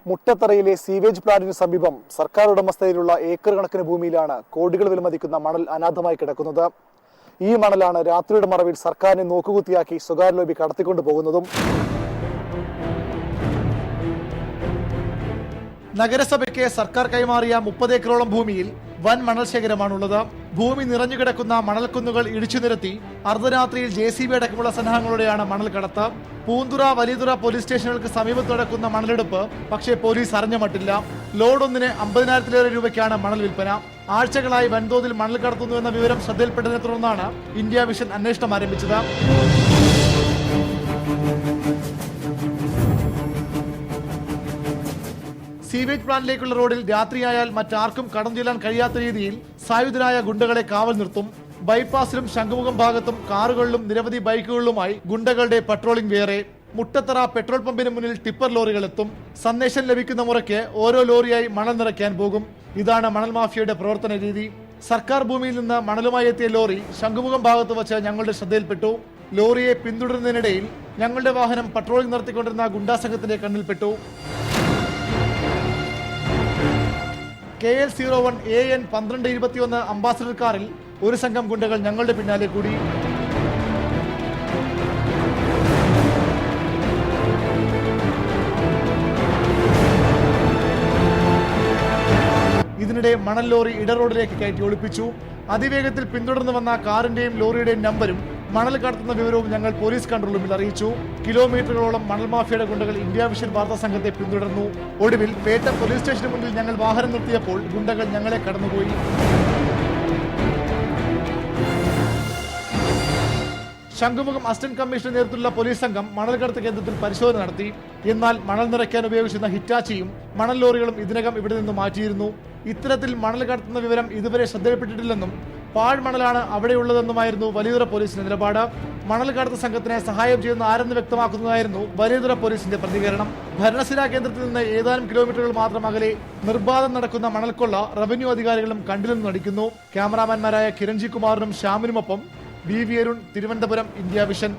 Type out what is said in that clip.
മുട്ടത്തറയിലെ sewage പ്ലാന്റിന് സമീപം സർക്കാർ ഉടമസ്ഥതയിലുള്ള ഏക്കർ കണക്കിന് ഭൂമിയിലാണ് കോടികൾ വിലമതിക്കുന്ന മണൽ അനാഥമായി കിടക്കുന്നത്. ഈ മണലാണ് രാത്രിയുടെ മറവിൽ സർക്കാരിനെ നോക്കുകുത്തിയാക്കി സ്വകാര്യ ലോബി കടത്തിക്കൊണ്ടു പോകുന്നതും. നഗരസഭയ്ക്ക് സർക്കാർ കൈമാറിയ 30 ഏക്കറോളം ഭൂമിയിൽ വൻ മണൽ ശേഖരമാണുള്ളത്. ഭൂമി നിറഞ്ഞുകിടക്കുന്ന മണൽക്കുന്നുകൾ ഇടിച്ചു നിരത്തി അർദ്ധരാത്രിയിൽ JCB അടക്കമുള്ള സന്നാഹങ്ങളോടെയാണ് മണൽ കടത്ത്. പൂന്തുറ, വലിയതുറ പോലീസ് സ്റ്റേഷനുകൾക്ക് സമീപത്ത് നടക്കുന്ന മണലെടുപ്പ് പക്ഷേ പോലീസ് അറിഞ്ഞ മട്ടില്ല. ലോഡ് ഒന്നിന് 50,000-ലേറെ രൂപയ്ക്കാണ് മണൽ വിൽപ്പന. ആഴ്ചകളായി വൻതോതിൽ മണൽ കടത്തുന്നുവെന്ന വിവരം ശ്രദ്ധയിൽപ്പെട്ടതിനെ തുടർന്നാണ് ഇന്ത്യ വിഷൻ അന്വേഷണം ആരംഭിച്ചത്. സീവേജ് പ്ലാന്റിലേക്കുള്ള റോഡിൽ രാത്രിയായാൽ മറ്റാർക്കും കടന്നു ചെല്ലാൻ കഴിയാത്ത രീതിയിൽ സായുധരായ ഗുണ്ടകളെ കാവൽ നിർത്തും. ബൈപ്പാസിലും ശംഖുമുഖം ഭാഗത്തും കാറുകളിലും നിരവധി ബൈക്കുകളിലുമായി ഗുണ്ടകളുടെ പട്രോളിംഗ് വേറെ. മുട്ടത്തറ പെട്രോൾ പമ്പിന് മുന്നിൽ ടിപ്പർ ലോറികൾ എത്തും. സന്ദേശം ലഭിക്കുന്ന മുറയ്ക്ക് ഓരോ ലോറിയായി മണൽ നിറയ്ക്കാൻ പോകും. ഇതാണ് മണൽ മാഫിയയുടെ പ്രവർത്തന രീതി. സർക്കാർ ഭൂമിയിൽ നിന്ന് മണലുമായി എത്തിയ ലോറി ശംഖുമുഖം ഭാഗത്ത് വച്ച് ഞങ്ങളുടെ ശ്രദ്ധയിൽപ്പെട്ടു. ലോറിയെ പിന്തുടരുന്നതിനിടയിൽ ഞങ്ങളുടെ വാഹനം പട്രോളിംഗ് നടത്തിക്കൊണ്ടിരുന്ന ഗുണ്ടാസംഘത്തിന്റെ കണ്ണിൽപ്പെട്ടു. KL01 AN 1221 അംബാസഡർ കാറിൽ ഒരു സംഘം ഗുണ്ടകൾ ഞങ്ങളുടെ പിന്നാലെ കൂടി. ഇതിനിടെ മണൽ ലോറി ഇടറോഡിലേക്ക് കയറ്റി ഒളിപ്പിച്ചു. അതിവേഗത്തിൽ പിന്തുടർന്നു വന്ന കാറിന്റെയും ലോറിയുടെയും നമ്പരും മണൽ കടത്തുന്ന വിവരവും ഞങ്ങൾ പോലീസ് കൺട്രോൾ റൂമിൽ അറിയിച്ചു. കിലോമീറ്ററുകളോളം മണൽ മാഫിയയുടെ ഗുണ്ടകൾ ഇന്ത്യ വിഷൻ വാർത്താ സംഘത്തെ പിന്തുടർന്നു. ഒടുവിൽ പേട്ട പോലീസ് സ്റ്റേഷന് മുന്നിൽ ഞങ്ങൾ വാഹനം നിർത്തിയപ്പോൾ ഗുണ്ടകൾ ഞങ്ങളെ കടന്നുപോയി. ശംഖുമുഖം അസിസ്റ്റന്റ് കമ്മീഷണർ നേതൃത്വത്തിലുള്ള പോലീസ് സംഘം മണൽ കടത്ത് കേന്ദ്രത്തിൽ പരിശോധന നടത്തി. എന്നാൽ മണൽ നിറയ്ക്കാൻ ഉപയോഗിച്ചിരുന്ന ഹിറ്റാച്ചിയും മണൽ ലോറികളും ഇതിനകം ഇവിടെ നിന്ന് മാറ്റിയിരുന്നു. ഇത്തരത്തിൽ മണൽ കടത്തുന്ന വിവരം ഇതുവരെ ശ്രദ്ധയിൽപ്പെട്ടിട്ടില്ലെന്നും പാഴ്മണലാണ് അവിടെയുള്ളതെന്നുമായിരുന്നു വലിയതുറ പോലീസിന്റെ നിലപാട്. മണൽ കടത്ത് സംഘത്തിന് സഹായം ചെയ്യുന്ന ആരെന്ന് വ്യക്തമാക്കുന്നതായിരുന്നു വലിയതുറ പോലീസിന്റെ പ്രതികരണം. ഭരണസിരാ കേന്ദ്രത്തിൽ നിന്ന് ഏതാനും കിലോമീറ്ററുകൾ മാത്രം അകലെ നിർബാധം നടക്കുന്ന മണൽക്കൊള്ള റവന്യൂ അധികാരികളും കണ്ടില്ലെന്ന് നടിക്കുന്നു. ക്യാമറാമാൻമാരായ Kiranji കുമാറിനും ശ്യാമിനുമൊപ്പം BV Arun, Thiruvananthapuram, India vision.